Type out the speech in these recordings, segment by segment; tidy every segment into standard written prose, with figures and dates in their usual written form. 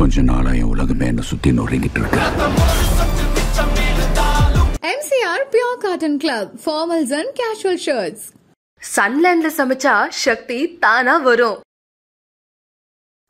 கொஞ்ச நாளா என் உலகமே என்ன சுத்தி நொறுங்கிட்டு இருக்கு. MCR Pure Cotton Club, formals and casual shirts. சன்லேண்ட்ல சமைச்சா சக்தி தானா வரும்.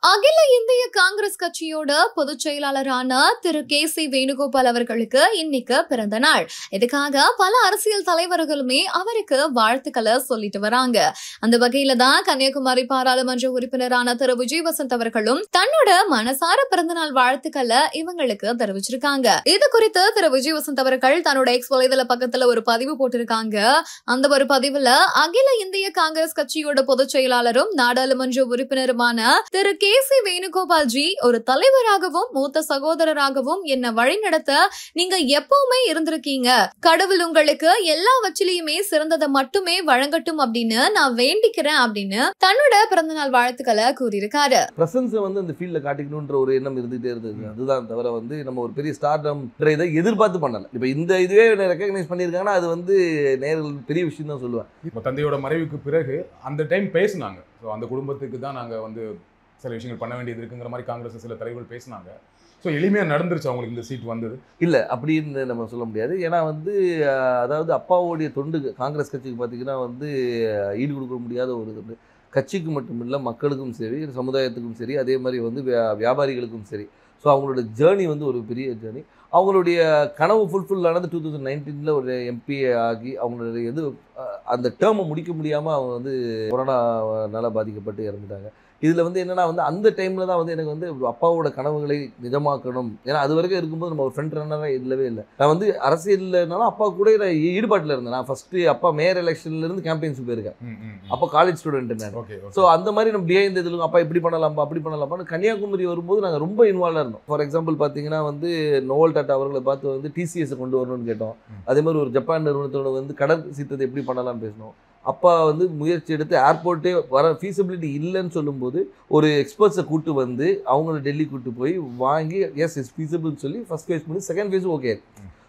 அகில இந்திய காங்கிரஸ் கட்சியோட பொதுச் செயலாளரான திரு KC வேணுகோபால் அவர்களுக்கு இன்னைக்கு பிறந்த நாள். இதுக்காக பல அரசியல் தலைவர்களுமே அவருக்கு வாழ்த்துக்களை சொல்லிட்டு வராங்க. அந்த வகையில தான் கன்னியாகுமரி பாராளுமன்ற உறுப்பினரான திரு விஜய் வசந்த் அவர்களும் தன்னோட மனசார பிறந்தநாள் வாழ்த்துக்களை இவங்களுக்கு தெரிவிச்சிருக்காங்க. இது குறித்து திரு விஜய் வசந்த் அவர்கள் தன்னோட எக்ஸ் வலைதள பக்கத்துல ஒரு பதிவு போட்டிருக்காங்க. அந்த ஒரு பதிவுல அகில இந்திய காங்கிரஸ் கட்சியோட பொதுச் செயலாளரும் நாடாளுமன்ற உறுப்பினருமான திரு KC வேணுகோபால் ஜி ஒரு தலைவராகவும் மூத்த சகோதரராகவும் என்ன வழிநடத்த நீங்க எப்பவுமே இருந்திருக்கீங்க. கடவுள் உங்களுக்கு எல்லா வச்சிலையுமே சிறந்ததை மட்டுமே வழங்கட்டும் அப்படின்னு நான் வேண்டிக்கிறேன் அப்படின்னு தன்னோட பிறந்தநாள் வாழ்த்துக்களை கூறியிருக்காரு. பிரசன்ஸ் இந்த ஃபீல்ட்ல காட்டிக்கணும்ன்ற ஒரு எண்ணம் இருந்துட்டே இருந்தது. அதுதான் தவிர நம்ம ஒரு பெரிய ஸ்டார்டம் இதை எதிர்பார்த்து பண்ணல. இப்ப இந்த இதுவே ரெகக்னைஸ் பண்ணியிருக்காங்கன்னா அது நேர்கள் பெரிய விஷயம் தான் சொல்லுவேன். இப்போ தந்தையோட மறைவுக்கு பிறகு அந்த டைம் பேசினாங்க. ஸோ அந்த குடும்பத்துக்கு தான் நாங்கள் சில விஷயங்கள் பண்ண வேண்டியது இருக்குங்கிற மாதிரி காங்கிரஸ் சில தலைவர்கள் பேசினாங்க. ஸோ எளிமையாக நடந்துருச்சு அவங்களுக்கு இந்த சீட் வந்தது இல்லை அப்படின்னு நம்ம சொல்ல முடியாது. ஏன்னா அதாவது அப்பாவோடைய தொண்டு காங்கிரஸ் கட்சிக்கு பார்த்தீங்கன்னா ஈடு கொடுக்க முடியாத ஒரு தொண்டு. கட்சிக்கு மட்டும் இல்லை, மக்களுக்கும் சரி, சமுதாயத்துக்கும் சரி, அதே மாதிரி வியாபாரிகளுக்கும் சரி. ஸோ அவங்களோட ஜேர்னி ஒரு பெரிய ஜேர்னி. அவங்களுடைய கனவு ஃபுல்ஃபில் ஆனது 2019 ஒரு MP ஆகி அவங்களுடைய அந்த டேர்மை முடிக்க முடியாமல் அவங்க கொரோனானால பாதிக்கப்பட்டு இறந்துட்டாங்க. இதில் என்னென்னா அந்த டைமில் தான் எனக்கு அப்பாவோட கனவுகளை நிஜமாக்கணும். ஏன்னா அது வரைக்கும் இருக்கும்போது நம்ம ஒரு ஃப்ரண்ட் ரன்னராக இல்லவே இல்லை. நான் அரசியல்னாலும் அப்பா கூட ஈடுபாட்டில் இருந்தேன். நான் ஃபஸ்ட்டு அப்பா மேயர் எலெக்ஷன்லேருந்து கேம்பெயின்ஸ் போயிருக்கேன். அப்போ காலேஜ் ஸ்டூடெண்ட் நான். ஸோ அந்த மாதிரி நம்ம பிஹைண்ட் இதில் அப்பா இப்படி பண்ணலாம்ப்பா அப்படி பண்ணலாம்ப்பான்னு கன்னியாகுமரி வரும்போது நாங்கள் ரொம்ப இன்வால்வாக இருந்தோம். ஃபார் எக்ஸாம்பிள் பார்த்தீங்கன்னா நோவல் டாட்டா அவர்களை பார்த்து TCS கொண்டு வரணும்னு கேட்டோம். அதே மாதிரி ஒரு ஜப்பான் நிறுவனத்தோட கடல் சீற்றத்தை எப்படி பண்ணலாம்னு பேசினோம். அப்பா முயற்சி எடுத்து ஏர்போர்ட்டே வர ஃபீஸிபிலிட்டி இல்லைன்னு சொல்லும்போது ஒரு எக்ஸ்பர்ட்ஸை கூட்டு அவங்கள டெல்லி கூட்டு போய் வாங்கி எஸ் இஸ் ஃபீஸிபிள்னு சொல்லி ஃபர்ஸ்ட் ஃபேஸ் பண்ணி செகண்ட் ஃபேஸ் ஓகே.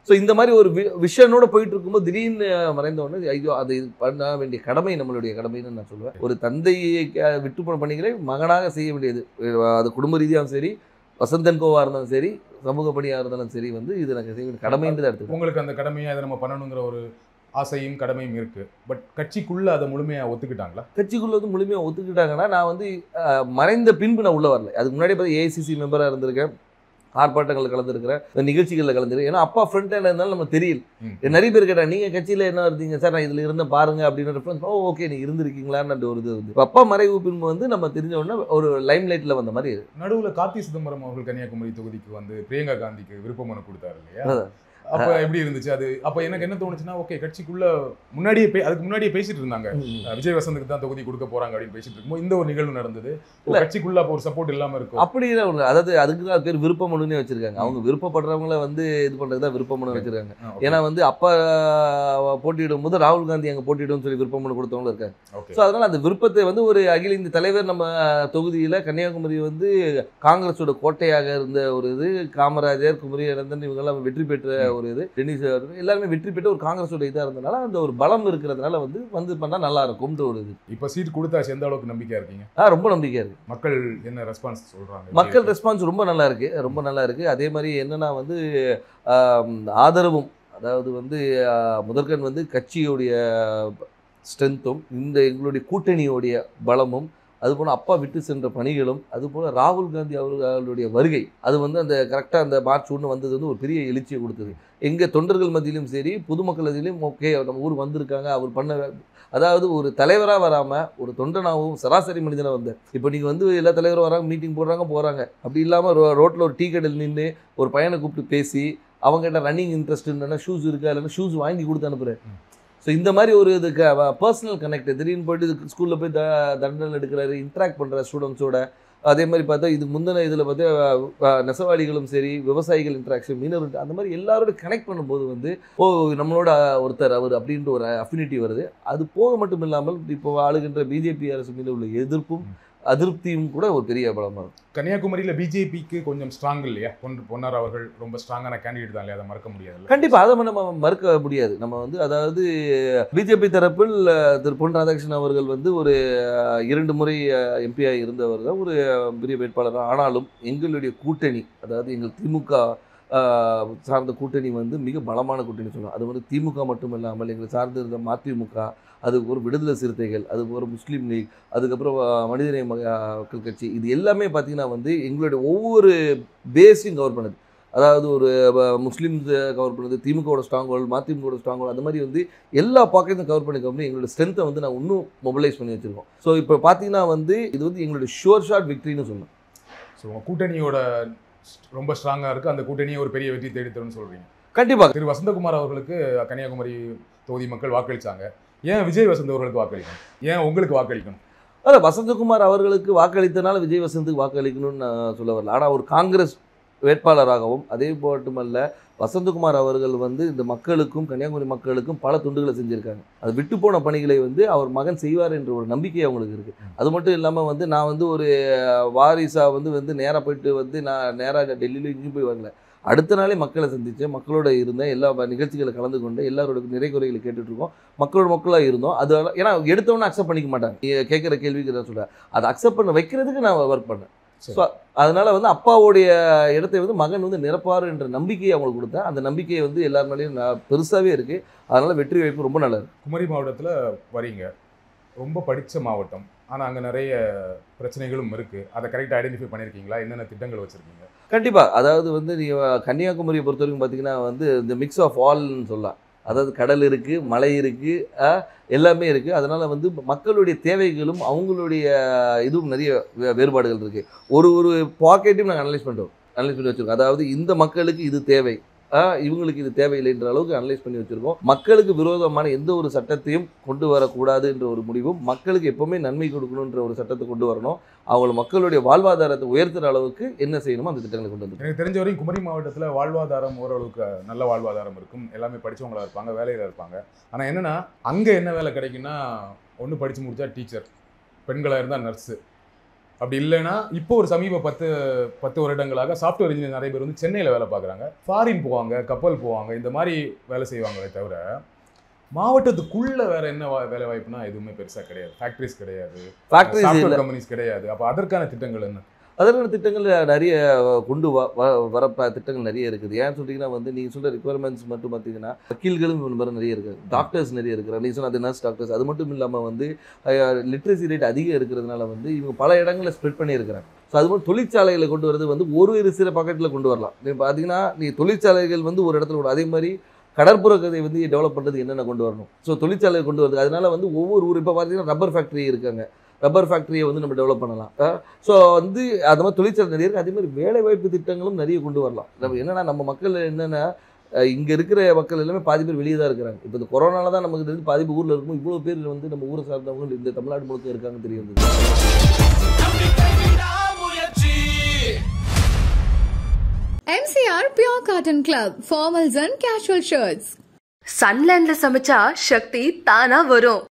ஸோ இந்த மாதிரி ஒரு விஷனோட போயிட்டு இருக்கும்போது திடீர்னு மறைந்தோடனே ஐயோ அது பண்ண வேண்டிய கடமை நம்மளுடைய கடமைன்னு நான் சொல்லுவேன். ஒரு தந்தையை விட்டு போன பணிகளை மகனாக செய்ய வேண்டியது. அது குடும்ப ரீதியாகவும் சரி, வசந்தன் கோவா இருந்தாலும் சரி, சமூக பணியாக இருந்தாலும் சரி இது நாங்கள் செய்ய வேண்டிய கடமைன்னு தான் எடுத்துக்கோங்க. உங்களுக்கு அந்த கடமையை அதை நம்ம பண்ணணுங்கிற ஒரு ஆசையும் கடமையும் இருக்கு. பட் கட்சிக்குள்ள அதை முழுமையாக ஒத்துக்கிட்டாங்களா? கட்சிக்குள்ள முழுமையாக ஒத்துக்கிட்டாங்கன்னா நான் மறைந்த பின்பு நான் உள்ள வரல. அதுக்கு முன்னாடி AICC மெம்பராக இருந்திருக்கேன், ஆர்ப்பாட்டங்களில் கலந்துருக்கிறேன், நிகழ்ச்சிகளில் கலந்துருக்கேன். ஏன்னா அப்பா ஃப்ரண்ட் ஹேண்ட் இருந்தாலும் நம்ம தெரியல. நிறைய பேர் கேட்டாங்க நீங்கள் கட்சியில் என்ன இருந்தீங்க சார், நான் இதில் இருந்தேன் பாருங்க அப்படின்னு ரெஃபரன்ஸ். ஓகே நீ இருந்திருக்கீங்களான்னு ஒரு இது அப்பா மறைவு பின்பு நம்ம தெரிஞ்ச உடனே ஒரு லைம் லைட்டில் வந்த மாதிரி. நடுவில் கார்த்தி சிதம்பரம் அவர்கள் கன்னியாகுமரி தொகுதிக்கு பிரியங்கா காந்திக்கு விருப்ப மனு கொடுத்தாரு இல்லையா? அப்ப எப்படி இருந்துச்சு அது? அப்ப எனக்கு என்ன தோணுச்சுன்னா, ஓகே கட்சிக்குள்ள அதுக்கு முன்னாடியே பேசிட்டு இருந்தாங்க, விஜய் வசந்துக்கு தான் தொகுதி கொடுக்க போறாங்க அப்படின்னு பேசிட்டு இருக்கும்போது இந்த ஒரு நிகழ்வு நடந்தது. கட்சிக்குள்ள அப்போ ஒரு சப்போர்ட் இல்லாம இருக்கும். அப்படி அதாவது அதுக்கு தான் பேர் விருப்ப மனுன்னே வச்சிருக்காங்க. அவங்க விருப்பப்படுறவங்கள இது பண்றதுதான் விருப்ப மனு வச்சிருக்காங்க. ஏன்னா அப்பா போட்டியிடும் போது ராகுல் காந்தி அங்க போட்டியிடும் சொல்லி விருப்ப மனு கொடுத்தவங்களும் இருக்காங்க. ஸோ அதனால அந்த விருப்பத்தை ஒரு அகில இந்த தலைவர் நம்ம தொகுதியில கன்னியாகுமரி காங்கிரஸோட கோட்டையாக இருந்த ஒரு காமராஜர், குமரி அனந்தன் இவங்கெல்லாம் வெற்றி பெற்ற ஒரு டென்னிஸ் எல்லாருமே வெற்றி பெற்று ஒரு காங்கிரஸோட இதா இருந்தனால அந்த ஒரு பலம் இருக்கிறதுனால பண்ணா நல்லா இருக்கும் ஒரு இது. இப்ப சீட் கொடுத்தாச்சு, எந்த அளவுக்கு நம்பிக்கையா இருக்கீங்க? ரொம்ப நம்பிக்கையா இருக்கு. மக்கள் என்ன ரெஸ்பான்ஸ் சொல்றாங்க? மக்கள் ரெஸ்பான்ஸ் ரொம்ப நல்லா இருக்கு, ரொம்ப நல்லா இருக்கு. அதே மாதிரி என்னன்னா ஆதரவும், அதாவது முதற்கண் கட்சியோடைய ஸ்ட்ரென்த்தும் எங்களுடைய கூட்டணியோடைய பலமும், அதுபோல் அப்பா விட்டு சென்ற பணிகளும், அதுபோல் ராகுல் காந்தி அவர்களுடைய வருகை அது அந்த கரெக்டாக அந்த மார்ச் 1 வந்தது ஒரு பெரிய எழுச்சியை கொடுத்தது. எங்கள் தொண்டர்கள் மத்தியிலும் சரி, பொதுமக்கள் மத்தியிலும் ஓகே நம்ம ஊர் வந்திருக்காங்க, அவர் பண்ண அதாவது ஒரு தலைவராக வராமல் ஒரு தொண்டனாகவும் சராசரி மனிதனாக வந்தார். இப்போ நீங்கள் எல்லா தலைவரும் வராங்க, மீட்டிங் போடுறாங்க. அப்படி இல்லாமல் ரோட்டில் ஒரு டீ கடையில் நின்று ஒரு பையனை கூப்பிட்டு பேசி அவங்ககிட்ட ரன்னிங் இன்ட்ரெஸ்ட் இல்லைன்னா ஷூஸ் இருக்கா இல்லைன்னா ஷூஸ் வாங்கி கொடுத்து அனுப்புகிறேன். ஸோ இந்த மாதிரி ஒரு பர்சனல் கனெக்ட். திடீர்னு போயிட்டு ஸ்கூலில் போய் தண்டனை எடுக்கிறாரு, இன்ட்ராக்ட் பண்ணுற ஸ்டூடெண்ட்ஸோட. அதே மாதிரி பார்த்தா இதுக்கு முந்தின இதில் பார்த்தா நெசவாளிகளும் சரி, விவசாயிகள் இன்ட்ராக்ஷன், மீனவர், அந்த மாதிரி எல்லாரோட கனெக்ட் பண்ணும்போது நம்மளோட ஒருத்தர் அவர் அப்படின்ற ஒரு அஃபினிட்டி வருது. அது போக மட்டும் இல்லாமல் இப்போ ஆளுகின்ற BJP அரசு மீது உள்ள எதிர்ப்பும் அதிருப்தியும் கூட ஒரு பெரிய பலமாக இருக்கும். கன்னியாகுமரியில் பிஜேபிக்கு கொஞ்சம் ஸ்ட்ராங் இல்லையா? பொன்னார் அவர்கள் ரொம்ப ஸ்ட்ராங்கான கேண்டிடேட் தான் இல்லையா? அதை மறக்க முடியாது. கண்டிப்பாக அதை நம்ம மறுக்க முடியாது. நம்ம வந்து அதாவது பிஜேபி தரப்பில் திரு பொன் ராதாகிருஷ்ணன் அவர்கள் வந்து ஒரு 2 முறை எம்பியாக இருந்தவர் தான், ஒரு பெரிய வேட்பாளர். ஆனாலும் எங்களுடைய கூட்டணி, அதாவது எங்கள் திமுக சார்ந்த கூட்டணி வந்து மிக பலமான கூட்டணி சொல்லலாம். அது வந்து திமுக மட்டும் இல்லாமல் எங்களை சார்ந்து இருந்த மதிமுக, அதுக்கு ஒரு விடுதலை சிறுத்தைகள், அதுக்கு ஒரு முஸ்லீம் லீக், அதுக்கப்புறம் மனிதநேய மக்கள் கட்சி, இது எல்லாமே பார்த்திங்கன்னா வந்து எங்களுடைய ஒவ்வொரு பேஸையும் கவர் பண்ணுது. அதாவது ஒரு முஸ்லீம்ஸ் கவர் பண்ணுது, திமுகவோட ஸ்ட்ராங் ஹோல்டு, மதிமுகவோட ஸ்ட்ராங் ஹோல்டு, அந்த மாதிரி வந்து எல்லா பாக்கெட்டும் கவர் பண்ணி எங்களோட ஸ்ட்ரென்த்தை வந்து நான் இன்னும் மொபிலைஸ் பண்ணி வச்சுருக்கோம். ஸோ இப்போ பார்த்தீங்கன்னா வந்து இது வந்து எங்களுடைய ஷோர் ஷாட் விக்ட்ரின்னு சொல்லணும். ஸோ கூட்டணியோட ரொம்ப ஸ்ட்ராங்காக இருக்குது, அந்த கூட்டணியை ஒரு பெரிய வெற்றி தேடித்தரும்னு சொல்கிறீங்க. கண்டிப்பாக. திரு வசந்தகுமார் அவர்களுக்கு கன்னியாகுமரி தொகுதி மக்கள் வாக்களித்தாங்க. ஏன் விஜய் வசந்த் அவர்களுக்கு வாக்களிக்கணும்? ஏன் உங்களுக்கு வாக்களிக்கணும்? அதான் வசந்தகுமார் அவர்களுக்கு வாக்களித்தனால விஜய் வசந்துக்கு வாக்களிக்கணும்னு நான் சொல்ல வரல. ஆனால் ஒரு காங்கிரஸ் வேட்பாளராகவும் அதே மட்டுமல்ல வசந்தகுமார் அவர்கள் வந்து இந்த மக்களுக்கும் கன்னியாகுமரி மக்களுக்கும் பல துண்டுகளை செஞ்சுருக்காங்க. அது விட்டு போன பணிகளை வந்து அவர் மகன் செய்வார் என்ற ஒரு நம்பிக்கை அவங்களுக்கு இருக்குது. அது மட்டும் இல்லாமல் வந்து நான் வந்து ஒரு வாரிசாக வந்து நேராக போயிட்டு வந்து நான் நேராக டெல்லியில் இங்கேயும் போய் வரல. அடுத்த நாளே மக்களை சந்தித்தேன், மக்களோட இருந்தேன், எல்லா நிகழ்ச்சிகளை கலந்து கொண்டு எல்லாரோட நிறை குறைகளை கேட்டுட்ருக்கோம், மக்களாக இருந்தோம். அது ஏன்னா எடுத்தவொன்னே அக்செப்ட் பண்ணிக்க மாட்டாங்க. கேட்குற கேள்விக்கு தான் சொல்கிறேன், அதை அக்செப்ட் பண்ண வைக்கிறதுக்கு நான் ஒர்க் பண்ணேன். ஸோ அதனால் வந்து அப்பாவுடைய இடத்தை வந்து மகன் வந்து நிரப்பார் என்ற நம்பிக்கையை அவங்களுக்கு கொடுத்தேன். அந்த நம்பிக்கையை வந்து எல்லாருனாலையும் பெருசாகவே இருக்குது. அதனால் வெற்றி வாய்ப்பு ரொம்ப நல்லா இருக்குது. குமரி மாவட்டத்தில் வரீங்க, ரொம்ப படித்த மாவட்டம், ஆனால் அங்கே நிறைய பிரச்சனைகளும் இருக்குது. அதை கரெக்டாக ஐடென்டிஃபை பண்ணியிருக்கீங்களா? என்னென்ன திட்டங்கள் வச்சுருக்கீங்க? கண்டிப்பாக. அதாவது வந்து நீங்கள் கன்னியாகுமரியை பொறுத்த வரைக்கும் பார்த்தீங்கன்னா வந்து இந்த மிக்ஸ் ஆஃப் ஆல்னு சொல்லலாம். அதாவது கடல் இருக்குது, மலை இருக்குது, எல்லாமே இருக்குது. அதனால் வந்து மக்களுடைய தேவைகளும் அவங்களுடைய இதுவும் நிறைய வேறுபாடுகள் இருக்குது. ஒரு பாக்கெட்டையும் நாங்கள் அனலைஸ் பண்ணி வச்சுருக்கோம். அதாவது இந்த மக்களுக்கு இது தேவை, இவங்களுக்கு இது தேவையில்லைன்ற அளவுக்கு அனலைஸ் பண்ணி வச்சுருக்கோம். மக்களுக்கு விரோதமான எந்த ஒரு சட்டத்தையும் கொண்டு வரக்கூடாது என்ற ஒரு முடிவும், மக்களுக்கு எப்போவுமே நன்மை கொடுக்கணுன்ற ஒரு சட்டத்தை கொண்டு வரணும். அவங்க மக்களுடைய வாழ்வாதாரத்தை உயர்த்துகிற அளவுக்கு என்ன செய்யணுமோ அந்த திட்டங்களை கொண்டு வந்து. எனக்கு தெரிஞ்ச வரைக்கும் குமரி மாவட்டத்தில் வாழ்வாதாரம் ஓரளவுக்கு நல்ல வாழ்வாதாரம் இருக்கும். எல்லாமே படித்தவங்களாக இருப்பாங்க, வேலையில் இருப்பாங்க. ஆனால் என்னென்னா அங்கே என்ன வேலை கிடைக்குன்னா, ஒன்று படித்து முடித்தா டீச்சர், பெண்களாக இருந்தால் நர்ஸு, அப்படி இல்லைன்னா இப்போ ஒரு சமீப 10 வருடங்களாக சாஃப்ட்வேர் இன்ஜினியர் நிறைய பேர் வந்து சென்னையில் வேலை பார்க்குறாங்க, ஃபாரின் போவாங்க, கப்பல் போவாங்க, இந்த மாதிரி வேலை செய்வாங்களே தவிர மாவட்டத்துக்குள்ள வேற என்ன வேலை வாய்ப்புனா எதுவுமே பெருசாக கிடையாது. ஃபேக்ட்ரிஸ் கிடையாது, சாஃப்ட்வேர் கம்பெனிஸ் கிடையாது. அப்போ அதற்கான திட்டங்கள் என்ன? அதற்கான திட்டங்கள் நிறைய கொண்டு வர திட்டங்கள் நிறைய இருக்குது. ஏன்னு சொல்லிங்கன்னா வந்து நீங்கள் சொல்கிற ரிக்குவயர்மெண்ட்ஸ் மட்டும் பார்த்தீங்கன்னா வக்கீல்களும் நிறைய இருக்குது, டாக்டர்ஸ் நிறைய இருக்கிறாங்க. நீங்கள் சொன்ன அது நர்ஸ் டாக்டர்ஸ். அது மட்டும் இல்லாமல் வந்து லிட்ரஸி ரேட் அதிகம் இருக்கிறதுனால வந்து இவங்க பல இடங்களில் ஸ்ப்ரெட் பண்ணியிருக்கிறாங்க. ஸோ அது மாதிரி தொழிற்சாலைகளை கொண்டு வரது வந்து ஒரு சில பாக்கெட்டில் கொண்டு வரலாம். நீங்கள் பார்த்தீங்கன்னா தொழிற்சாலைகள் வந்து ஒரு இடத்துல கூட, அதே மாதிரி கடற்புற கதை வந்து டெவலப் பண்ணுறது என்னென்ன கொண்டு வரணும். ஸோ தொழிற்சாலையை கொண்டு வருது. அதனால வந்து ஒவ்வொரு ஊர் இப்போ பார்த்தீங்கன்னா ரப்பர் ஃபேக்ட்ரி இருக்காங்க, ரப்பர் ஃபேக்ட்ரியை வந்து நம்ம டெவலப் பண்ணலாம். ஸோ வந்து அது மாதிரி தொழிற்சாலை நிறைய இருக்குது. அதே மாதிரி வேலைவாய்ப்பு திட்டங்களும் நிறைய கொண்டு வரலாம். நம்ம என்னென்னா நம்ம மக்கள் என்னென்னா இங்கே இருக்கிற மக்கள் எல்லாமே பாதி பேர் வெளியே தான் இருக்கிறாங்க. இப்போ இந்த கொரோனால தான் நமக்கு தெரிஞ்சு பாதி ஊரில் இருக்கும். இவ்வளோ பேர் வந்து நம்ம ஊரை சார்ந்தவங்க இந்த தமிழ்நாடு முழுக்க இருக்காங்க தெரியும். MCR Pure Cotton Club, formals and casual shirts. சன்லேண்ட்ல சமைச்சா சக்தி தானா வரும்.